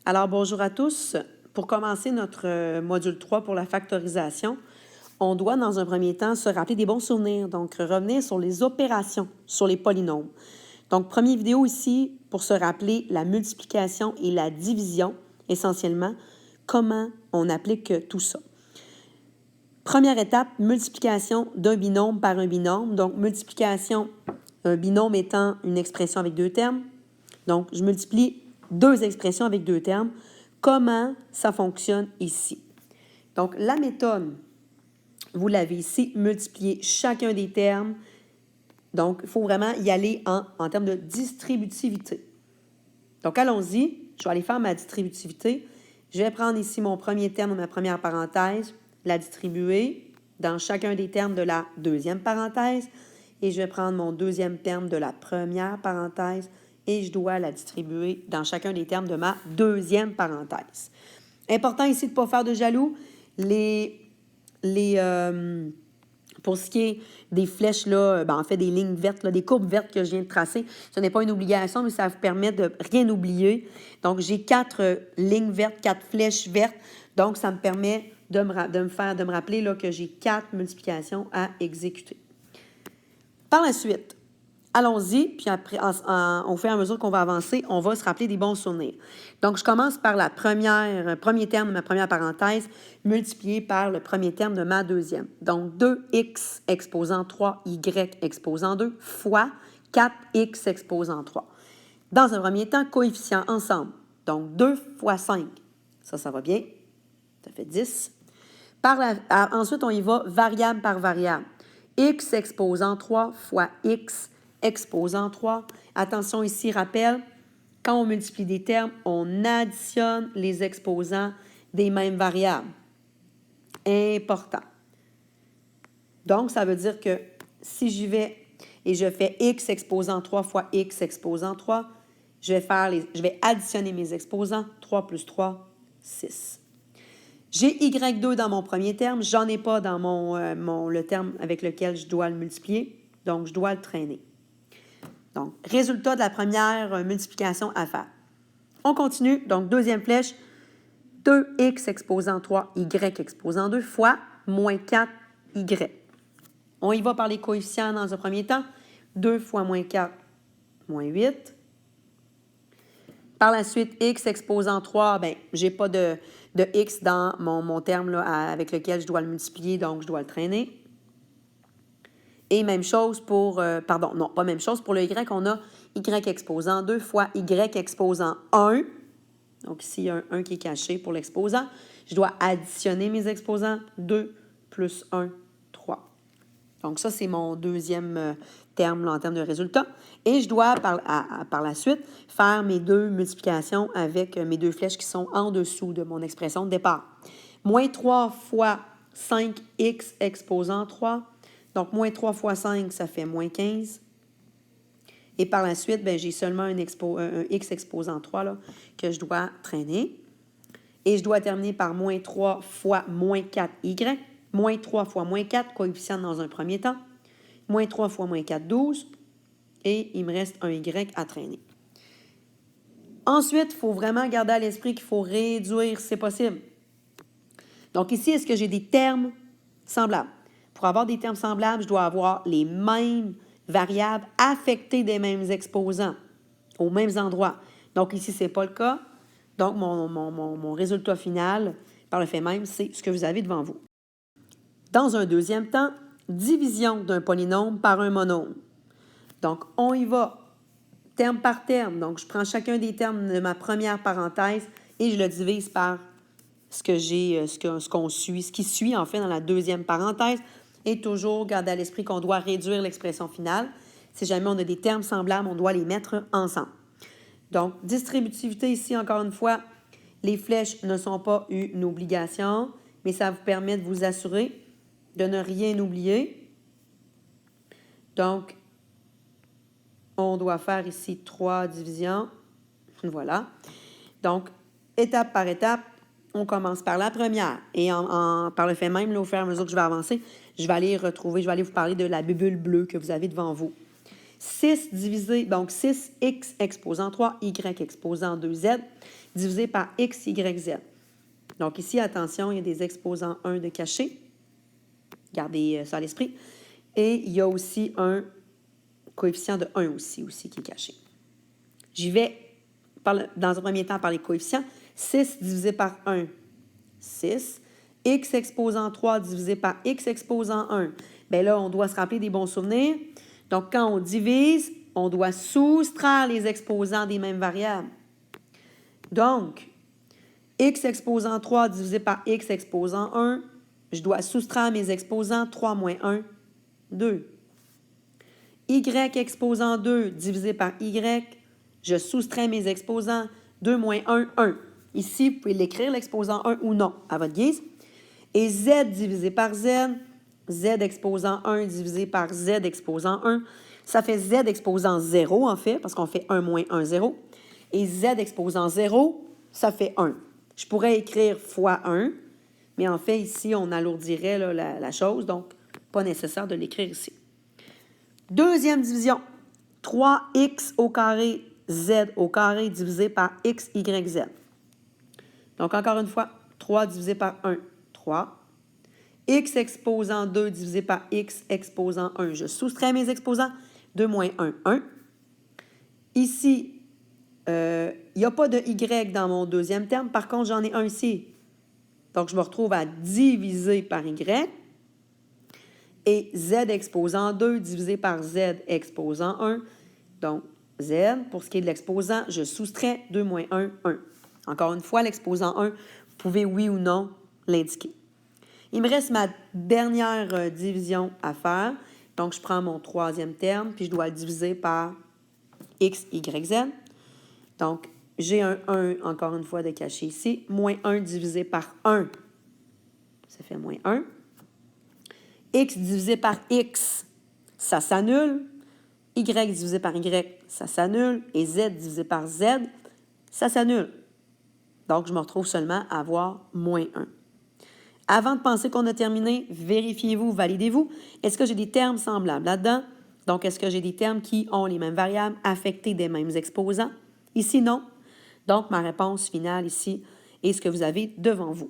Alors, bonjour à tous. Pour commencer notre module 3 pour la factorisation, on doit, dans un premier temps, se rappeler des bons souvenirs, donc revenir sur les opérations, sur les polynômes. Donc, première vidéo ici, pour se rappeler la multiplication et la division, essentiellement, comment on applique tout ça. Première étape, multiplication d'un binôme par un binôme. Donc, multiplication, un binôme étant une expression avec deux termes. Donc, je multiplie deux expressions avec deux termes. Comment ça fonctionne ici? Donc, la méthode, vous l'avez ici, multiplier chacun des termes. Donc, il faut vraiment y aller en termes de distributivité. Donc, allons-y. Je vais aller faire ma distributivité. Je vais prendre ici mon premier terme de ma première parenthèse, la distribuer dans chacun des termes de la deuxième parenthèse, et je vais prendre mon deuxième terme de la première parenthèse, et je dois la distribuer dans chacun des termes de ma deuxième parenthèse. Important ici de ne pas faire de jaloux. Pour ce qui est des flèches, là, en fait, des lignes vertes, là, des courbes vertes que je viens de tracer, ce n'est pas une obligation, mais ça vous permet de rien oublier. Donc, j'ai 4 lignes vertes, 4 flèches vertes. Donc, ça me permet de me rappeler là, que j'ai 4 multiplications à exécuter. Par la suite, allons-y, puis après, au fur et à mesure qu'on va avancer, on va se rappeler des bons souvenirs. Donc, je commence par le premier terme de ma première parenthèse, multiplié par le premier terme de ma deuxième. Donc, 2x exposant 3y exposant 2 fois 4x exposant 3. Dans un premier temps, coefficients ensemble. Donc, 2 fois 5. Ça va bien. Ça fait 10. Ensuite, on y va variable par variable. X exposant 3 fois X exposant 3. Attention ici, rappel, quand on multiplie des termes, on additionne les exposants des mêmes variables. Important. Donc, ça veut dire que si j'y vais et je fais X exposant 3 fois X exposant 3, je vais additionner mes exposants. 3 plus 3, 6. J'ai Y2 dans mon premier terme, j'en ai pas dans le terme avec lequel je dois le multiplier, donc je dois le traîner. Donc, résultat de la première multiplication à faire. On continue, donc deuxième flèche, 2x exposant 3, y exposant 2 fois moins 4y. On y va par les coefficients dans un premier temps. 2 fois moins 4, moins 8. Par la suite, x exposant 3, bien, je n'ai pas de x dans mon terme là, avec lequel je dois le multiplier, donc je dois le traîner. Et même chose pour, pas même chose, pour le y, on a y exposant 2 fois y exposant 1. Donc ici, il y a un 1 qui est caché pour l'exposant. Je dois additionner mes exposants. 2 plus 1, 3. Donc ça, c'est mon deuxième terme là, en termes de résultat. Et je dois, par la suite, faire mes deux multiplications avec mes deux flèches qui sont en dessous de mon expression de départ. Moins 3 fois 5x exposant 3. Donc, moins 3 fois 5, ça fait moins 15. Et par la suite, bien, j'ai seulement un x exposant 3 là, que je dois traîner. Et je dois terminer par moins 3 fois moins 4y. Moins 3 fois moins 4, coefficient dans un premier temps. Moins 3 fois moins 4, 12. Et il me reste un y à traîner. Ensuite, il faut vraiment garder à l'esprit qu'il faut réduire si c'est possible. Donc ici, est-ce que j'ai des termes semblables? Pour avoir des termes semblables, je dois avoir les mêmes variables affectées des mêmes exposants aux mêmes endroits. Donc ici, ce n'est pas le cas. Donc, mon résultat final, par le fait même, c'est ce que vous avez devant vous. Dans un deuxième temps, division d'un polynôme par un monôme. Donc, on y va terme par terme. Donc, je prends chacun des termes de ma première parenthèse et je le divise par ce qui suit en fait dans la deuxième parenthèse. Et toujours garder à l'esprit qu'on doit réduire l'expression finale. Si jamais on a des termes semblables, on doit les mettre ensemble. Donc, distributivité ici, encore une fois, les flèches ne sont pas une obligation, mais ça vous permet de vous assurer de ne rien oublier. Donc, on doit faire ici 3 divisions. Voilà. Donc, étape par étape, on commence par la première. Et par le fait même, là, au fur et à mesure que je vais avancer, je vais aller vous parler de la bubule bleue que vous avez devant vous. 6 divisé, donc 6x exposant 3, y exposant 2z, divisé par x, y, z. Donc ici, attention, il y a des exposants 1 de caché. Gardez ça à l'esprit. Et il y a aussi un coefficient de 1 aussi qui est caché. J'y vais dans un premier temps par les coefficients. 6 divisé par 1, 6. X exposant 3 divisé par x exposant 1. Bien là, on doit se rappeler des bons souvenirs. Donc, quand on divise, on doit soustraire les exposants des mêmes variables. Donc, x exposant 3 divisé par x exposant 1, je dois soustraire mes exposants 3 moins 1, 2. Y exposant 2 divisé par y, je soustrais mes exposants 2 moins 1, 1. Ici, vous pouvez l'écrire, l'exposant 1 ou non, à votre guise. Et z divisé par z, z exposant 1 divisé par z exposant 1, ça fait z exposant 0, en fait, parce qu'on fait 1 moins 1, 0. Et z exposant 0, ça fait 1. Je pourrais écrire fois 1, mais en fait, ici, on alourdirait là, la chose, donc pas nécessaire de l'écrire ici. Deuxième division, 3x au carré z au carré divisé par x, y, z. Donc, encore une fois, 3 divisé par 1, 3. X exposant 2 divisé par x exposant 1. Je soustrais mes exposants. 2 moins 1, 1. Ici, il n'y a pas de y dans mon deuxième terme. Par contre, j'en ai un ici. Donc, je me retrouve à diviser par y. Et z exposant 2 divisé par z exposant 1. Donc, z, pour ce qui est de l'exposant, je soustrais 2 moins 1, 1. Encore une fois, l'exposant 1, vous pouvez oui ou non l'indiquer. Il me reste ma dernière division à faire. Donc, je prends mon troisième terme, puis je dois le diviser par x, y, z. Donc, j'ai un 1, encore une fois, de caché ici. Moins 1 divisé par 1, ça fait moins 1. X divisé par x, ça s'annule. Y divisé par y, ça s'annule. Et z divisé par z, ça s'annule. Donc, je me retrouve seulement à avoir moins 1. Avant de penser qu'on a terminé, vérifiez-vous, validez-vous. Est-ce que j'ai des termes semblables là-dedans? Donc, est-ce que j'ai des termes qui ont les mêmes variables affectées des mêmes exposants? Ici, non. Donc, ma réponse finale ici est ce que vous avez devant vous.